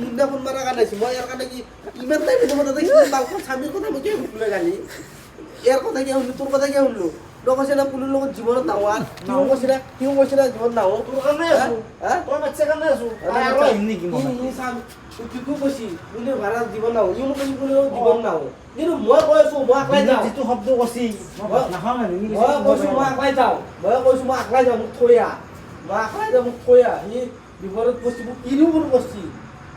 Munda phone মাৰা গানাইছি মই ইয়াৰ কাৰণে কি ইমান টাইম তোমাৰ তাতে কি বালখন স্বামীৰ কথা মই কিয় শুনিলে গালি ইয়াৰ কথা কিয় শুনিলো তোৰ কথা কিয় শুনিলো তই কৈছে না পুলিৰ লগত জীৱনত নাৱাৰ কিয় কৈছে না জীৱন নাও তোৰ কাৰণে আছো তোৰ বাচ্চা কাৰণে আছো আৰু আহিনি কি মই চাম তুই কৈছি পুলিৰ ভাড়া জীৱন নাও ইও মোক কৈছি পুলিৰ জীৱন নাও কিন্তু মই কৈছো মই আকলাই যাওঁ যিটো শব্দ কৈছি নাখাও না মই কৈছো মই আকলাই যাওঁ মোক থৈ আহ মই আকলাই যাওঁ মোক থৈ আহ ই বিপৰত কৈছি মোক কিনো কোনো কৈছি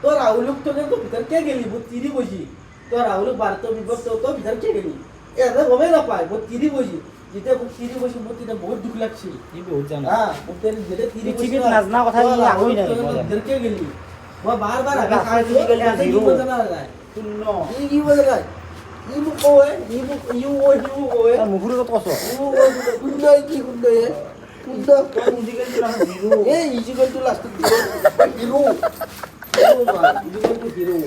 তো রাহুলক তো ভিতর কে গেলি বহুত তিরি বসি তো রাহুলক বারত বিপদ তো ভিতর কে গেলি এরা গমে না পায় বহুত তিরি বসি যেটা বহুত তিরি বসি বহুত এটা বহুত দুঃখ লাগছে কি বহুত জানা হ্যাঁ বহুত যেটা তিরি বসি পৃথিবীত নাজনা কথা কি আগই না ভিতর কে গেলি মই বারবার আগে খাইছো কি বোঝা না যায় শূন্য কি বোঝা যায় ই মোক কয় ই মোক ইউ ও হিউ কয় মুখুর কত কস শূন্য কি শূন্য শূন্য equal to last zero equal to last zero Hero, man. You want to hero.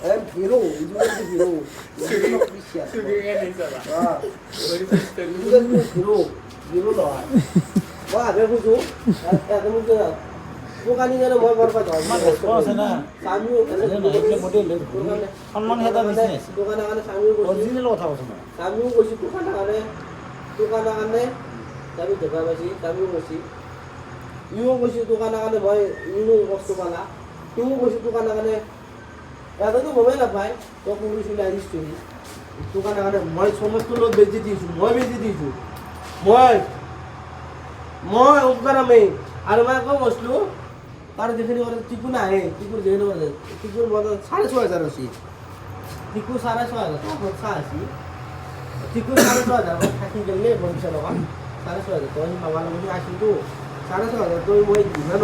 I am hero. You want to hero. You are not Christian. Ah. You want to hero. Hero lah. Wah, apa aku tu? Ada mungkin. Bukan ini ada mau berapa tahun. Mana sekolah sana? Sami. Ini model. Hanman heda business. Bukan ada sami. Original কথা কথা না Sami বসি দোকান আনে sami দোকান বসি sami বসি ইও বসি দোকান আনে মই ইনো বস্তু পালা তুই বসি দোকান আনে এটা তো মোবাইল পাই তো পুলিশ লাইন স্টোরি দোকান আনে মই সমস্ত লোক বেচি দিয়েছু মই উপকার আমি আর মই কম বসলু তার যেখানে ওরা টিকু না হে টিকুর যেখানে ওরা টিকুর মতো 6,500 আছে টিকু 6,500 তারপর 86 টিকু 6,500 থাকি গেলে বংশ লগা 6,500 তো আমি বাবা লগি আসি তো 6,500 তো মই দিনা